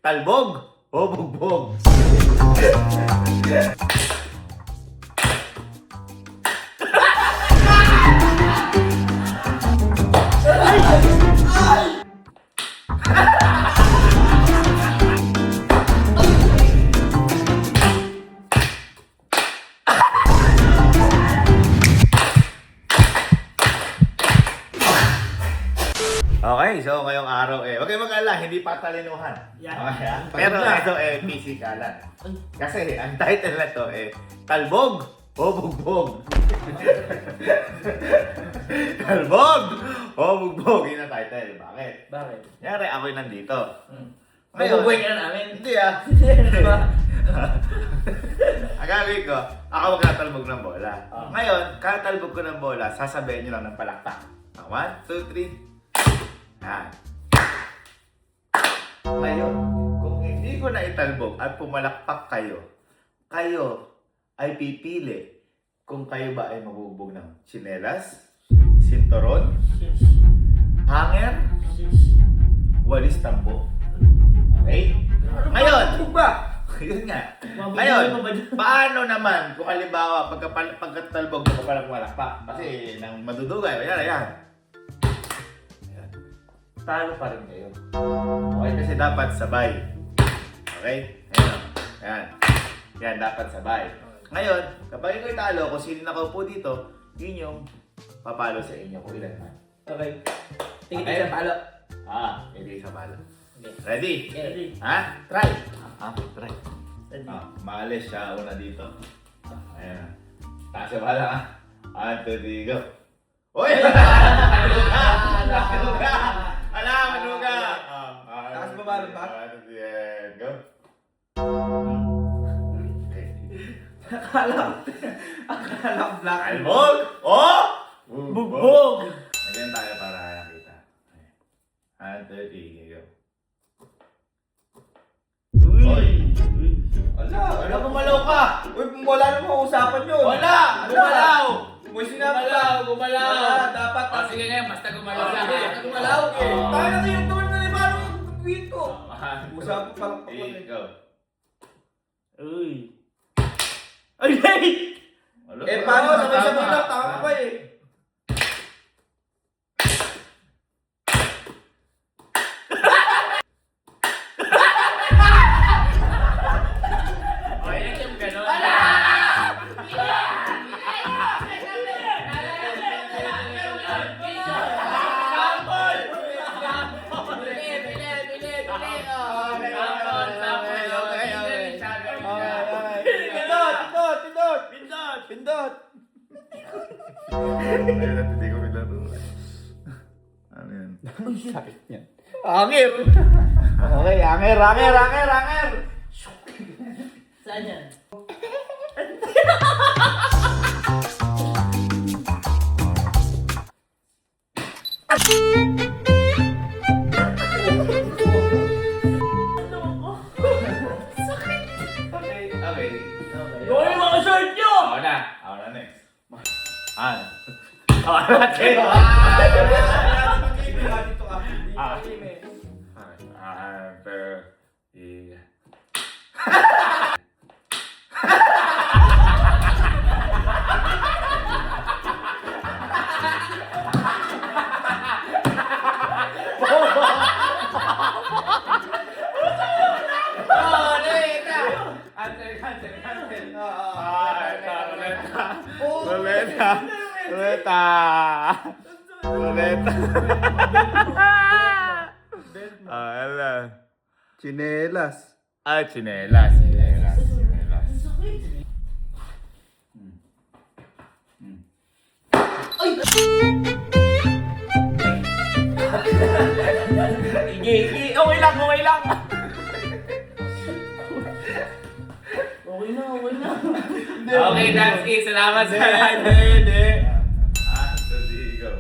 Talbog o bugbog? Okay, so ngayong araw huwag kayong mag-alala, hindi pa talinuhan. Yan. Okay, ha? Pero ito pisikalan. Kasi ang title na to Talbog o Bugbog? Talbog o Bugbog, yun ang title. Bakit? Bakit? Nyari, ako'y nandito. Mabubuhay ka na namin. Hindi Diba? Ang gagawin ko, ako magkatalbog ng bola. Ah. Ngayon, katalbog ko ng bola, sasabihin nyo lang ng palakpak. 1, 2, 3. Yan. Ngayon, kung hindi ko na italbog at pumalakpak kayo, kayo ay pipili kung kayo ba ay mabugbog ng tsinelas, sinturon, hanger, walis tambo. Okay? Ngayon, ba? yun nga. Mabubuhay Ngayon, pa ba dyan? paano naman kung halimbawa pagkatalbog mo pa lang pumalakpak? Kasi nang madudugay, yan. Ayan. Talo pa rin kayo. Okay, kasi dapat sabay. Okay? Ayan. Ayan. Yan, dapat sabay. Ngayon, kapag ikaw talo, kung sino nakaupo dito, yun yung papalo sa inyo kung ilan man. Okay. Tingin sa palo. Hindi sa palo. Okay. Ready? Ready. Ha? Try. Try. Ready. Maalis siya una dito. Ayan. Taas yung bala, 1, 2, 3, go. Uy! Maluga! Ala, maluga! Taas ba, bala ba? Go. Akala ko black. Talbog o Bugbog! Again tayo para nakita. 1, 2, 3, go. Uy! Ala, ano gumalaw ka? Uy, wala namang usapan yun. Wala! Gumalaw! May sinabi ka. Gumalaw. Dapat. Sige ngayon, basta gumalaw Sige, lang. basta gumalaw. Tayo na kayo naman na parang tweet ko. Usapan pa lang ako. Go. Uy. Ay! Paano? Sabay-sabay lang. Tama pa eh. O, yan yung gano'n. Pindot! Ayun natin, hindi ko pinlaro. Ano yan? Sakit niyan. Angir! Okay, angir! Saan yan? Okay. Gawin yung mga short nyo! Ako na next. Ako natin. Ruleta. Ala. Chinelas. Chinelas. Okay lang. Okay na. Okay, that's it. Salamat sa Hindi. Go.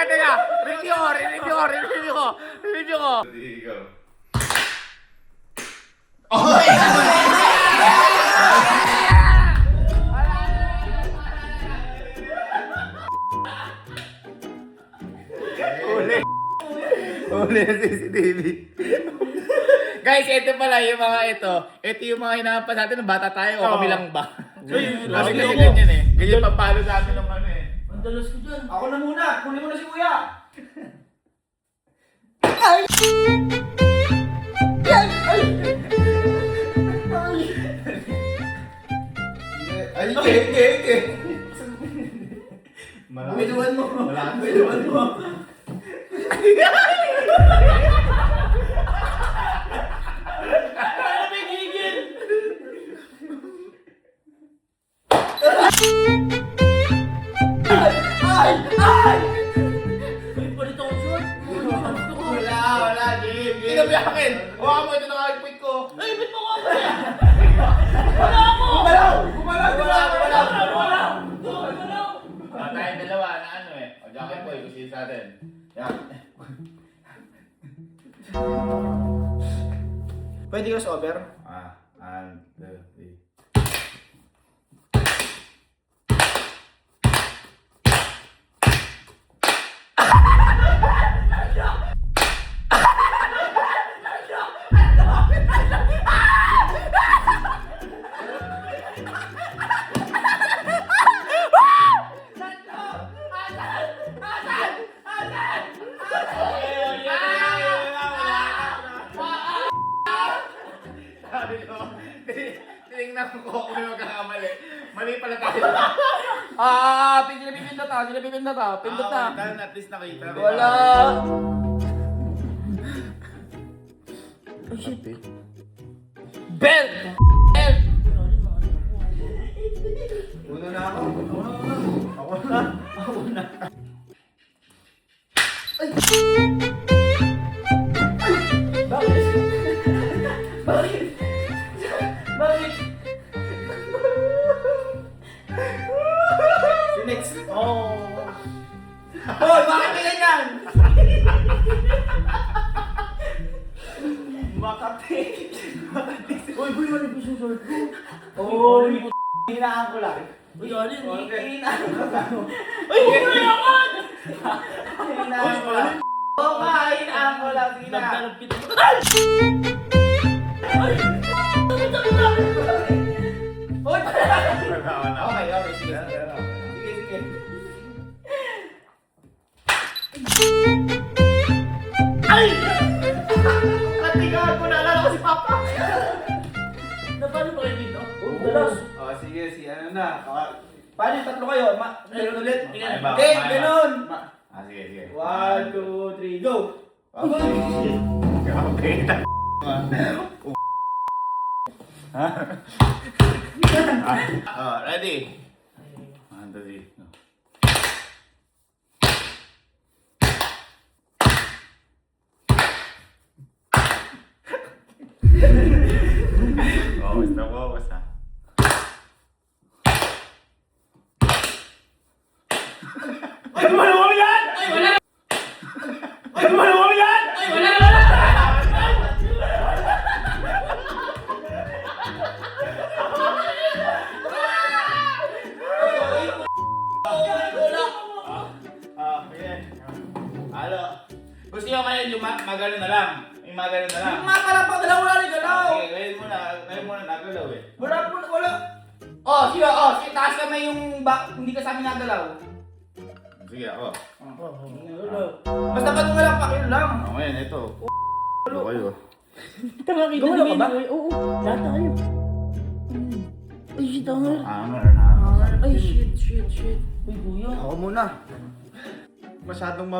Teka. Review ko. Go. Nahuli yung CCTV. Guys, ito pala yung mga ito. Ito yung mga hinahampas natin ng bata tayo o kami lang ba? Kasi kasi ganyan eh. Ganyan papalo sa atin ng ano eh. Ang dalos ko dyan. Ako na muna. Kunin mo na si Kuya. Ay, hindi. Biluan mo. Biluan mo. Ano may gigil? May palit akong short. Wala. Game. Tingnan mo yung akin. Huwag mo ito nakakipit ko. Ay, ba't mo ako? Wala ako! Gumalaw. Tayong dalawa na ano eh. O, Jackie Boy, kusin sa atin. Yan. Pwede crossover? And, 3. Sabi ko, tinignan ko kung may magkakamali. Mali pala tayo. Pinipindot ta. Pindot na. At least nakita. Wala. Oh shit. Belt! Una na ako. Ako na. Bakit? Si next. Oh. Hoy, bakit ka ganyan? Makati. Uy, boy, ano yung short ko? Hoy, hinaan ko lang. Uy, alin? Hinaan ko lang. Uy, huwag na naman! Hinaan ko lang. Oo nga, hinaan ko lang. Sige na. Nagtalab kita. Ay! Ay! Hoy, Wala. Okay, sige. Sige. Ay! Katigaan ko na alala ko si Papa. Napano ba kayo dito? Dalas. Sige, si ano na. Paano yung tatlo kayo? Ganun ulit? Tingnan. Hindi, ganun. Sige. 1, 2, 3, go! Grabe. Ready? 1, 2, 3. Go. Bawas na. Ay, gumawa mo yan! Ay, wala! Ay, gumawa mo yan! Ay, wala! Halo. Gusto nyo kayo magano na lang. Yung magano na lang. Yung nga pala pag dalawa wala rin galaw. Okay, ngayon muna nagalaw eh. Wala. Sige, taas kamay yung hindi ka sa amin nagalaw. Sige ako. Basta pa ito walang pakil lang. Ngayon, ito. Ano kayo? Tama kita Gumalaw ka ba? Oo, lahat tayo. Ay, shit, Anger. Ay, shit. Uy, kuya. Ako muna. Masyadong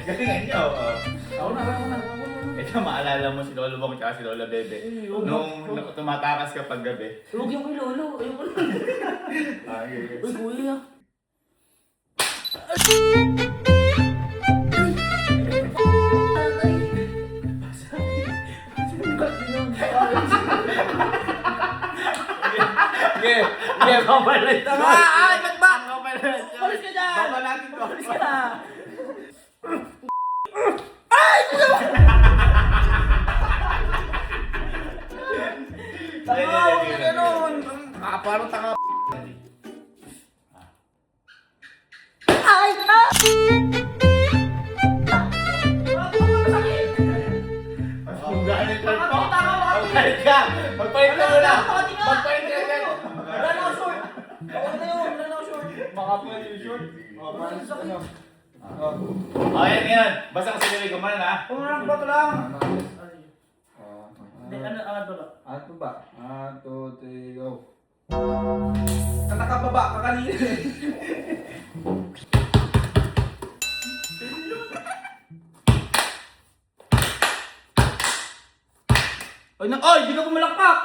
Galingan niyo. Ako na. Ito, maalala mo si Lolo Bong at si Lola Bebe. Nung tumatakas ka pag gabi. Huwag yung kay Lolo. Ayun ko na. Okay. Uy, kuya. Sige. Kapalit. Ay, ba't ba? Alis ka dyan! Baba natin to. Alis ka na. Tama, huwag ka ganun. Parang tanga. Magpalit ka! Magpalit ka! Magpalit ka muna! Magpalit ka agad! Wala na ako short. Okay na yun, wala na ako short. Makapunan yung short. Parang ano. O, yan. Basta kasi nilay ko man, ha? Pumarang ba ito lang? Hindi, Ano, angat ba ba? Ato ba? 1, 2, 3, go. Nakababa ka kanina. Oy, di ka pumalakpak!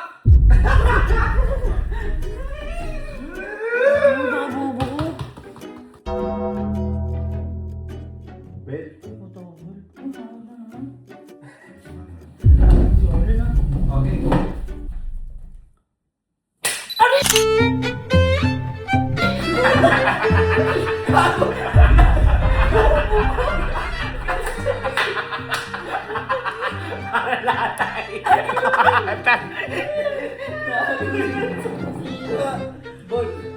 Well, Okay, go.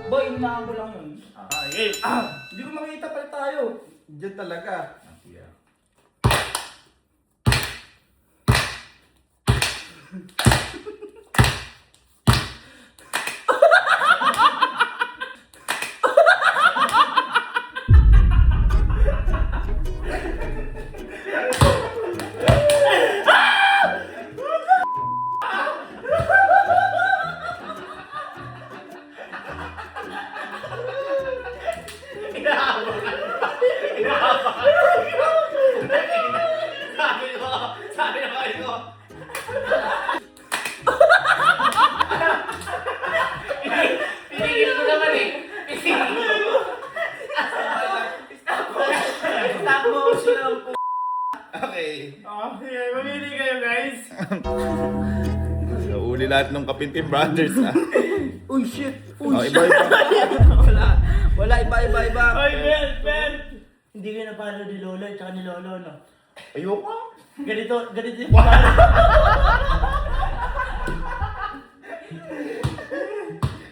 Boy, inahan ko lang yun. okay. Hindi ko makita pala tayo. Diyan talaga. Sabi ko. Pinigil ko naman eh. Stop motion ang p***. Okay. Okay, mamili kayo guys. So, uli lahat ng Kapintim Brothers, ha? Uy, shit! Oh, iba-iba. Wala, iba. Oy, Ben! Hindi kayo napalo ni Lolo at ni Lolo, no? Ayoko. Ganito yung palo.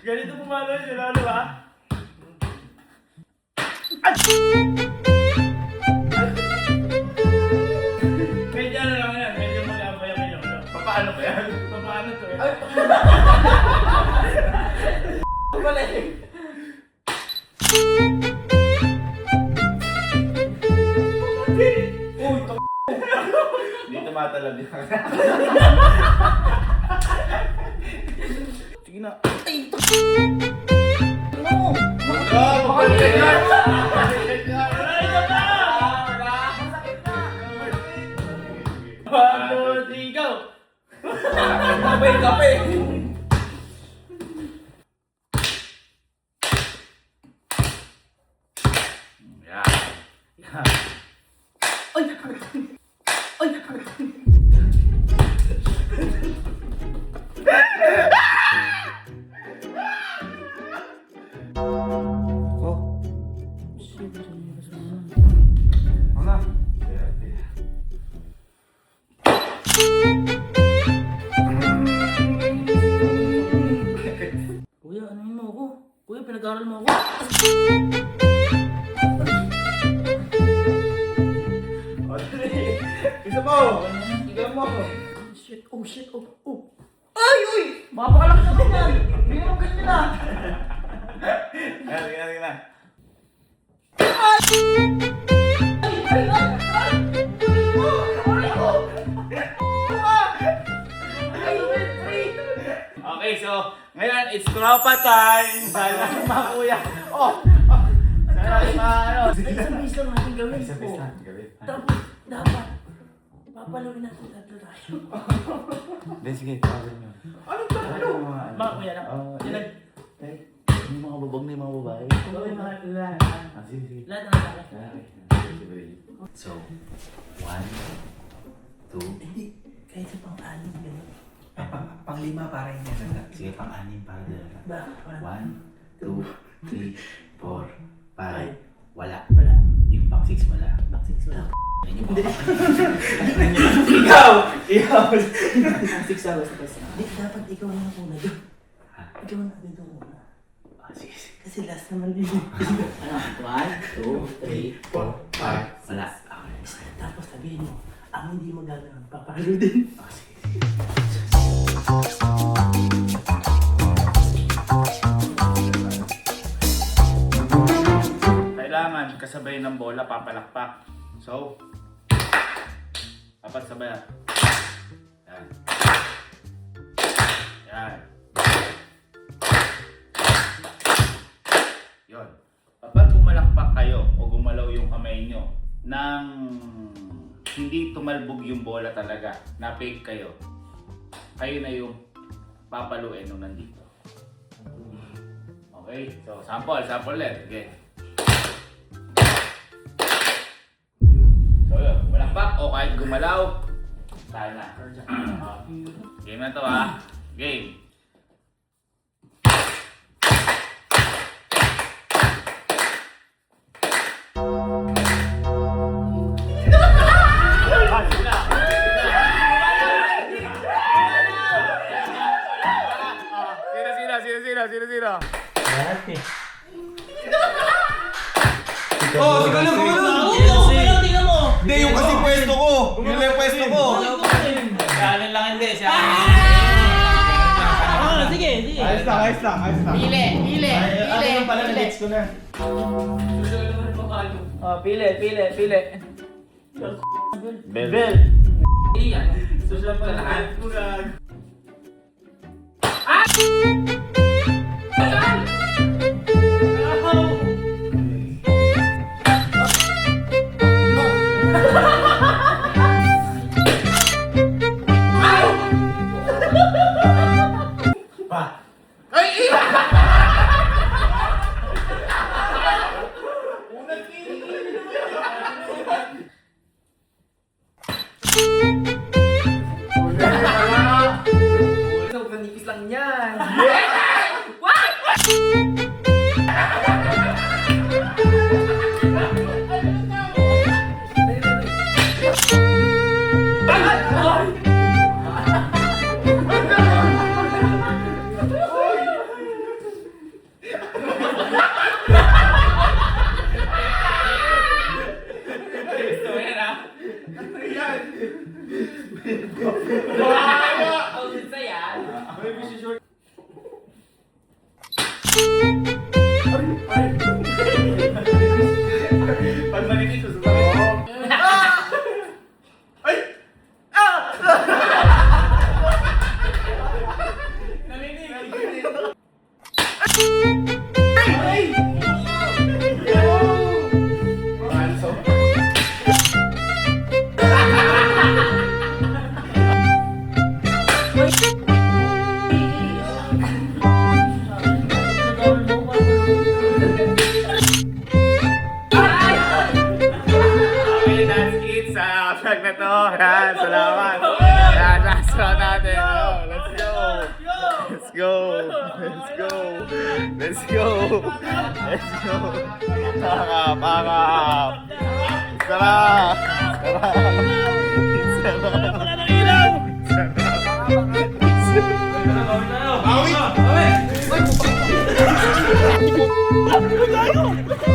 Ganito pumalo si Lolo ha? Medyo ano lang yan, medyo mag-abay ang Lolo. Paano ba yan? Paano to eh? Wala eh. Hindi tumatalab yan. Sige na. Ay, ito. No! Magpalit ka! One, two, three, go! Sabay kape. Yan. Ay! Ay! Oh. Ano na? Kuya, ano yun mo ako? Kuya, pinag-aaral mo ako. Isa mo! Tignan mo ako. Oh shit, oh. Ay, uy! Mapakalaki naman yan. Hindi naman ganyan na. Yan. Okay, so, ngayon, it's tropa time! Sana mga kuya. Oh! Sana ano? Isang bis lang natin gawin. Sabis Oh. na, gawin. Dapat. Papalawin natin tatlo tayo. Hindi, sige, tawagin nyo. Anong tatlo? Mga kuya lang. Yan ang... Yung mga babag na yung mga babae. Gawin mga lahat. Ah, sige. Lahat ng lahat. So, 1, 2, Hindi. Kahit sa pang-anim gano'n. Panglima parang yan. sige, pang-anim para dalawa. Ba? 1, 2, 3, 4, 5. Wala. Wala. Yung pang-6 wala. Back six wala. Hindi. Ikaw! Six hours na kasi. Hindi, dapat ikaw na una doon. Ikaw na dito muna. Sige, sige. Kasi last naman din. Ano? 1, 2, 3, 4, 5. Wala. Tapos sabihin mo, ang hindi magagawin, papalo din. Sige. Kailangan kasabay ng bola, papalakpak. So, dapat sabay. Yan. Yan. Yun. Kapag pumalakpak kayo o gumalaw yung kamay nyo nang hindi tumalbog yung bola talaga, na-fake kayo, kayo na yung papaluin nung nandito. Okay? So, sample ulit. Okay. So, yun. Malakpak o kahit gumalaw, tayo na. Game na to ha. Game. Sino? Oh, sige lang, Tingnan mo! Hindi, yung kasi pwesto ko. Yung lang yung pwesto ko. Shalin lang hindi, Sige. Ayos lang. Pili. Ano yung pala na-dates ko na. Pili. Bell. Iyan. Susunod ka lahat. Manipis lang yan. Pag manipis, susunod mo. Okay, that's it sa vlog na to. Yan, salamat. Yan, last round natin. Oh, let's go. Pakap. Sarap. Awit!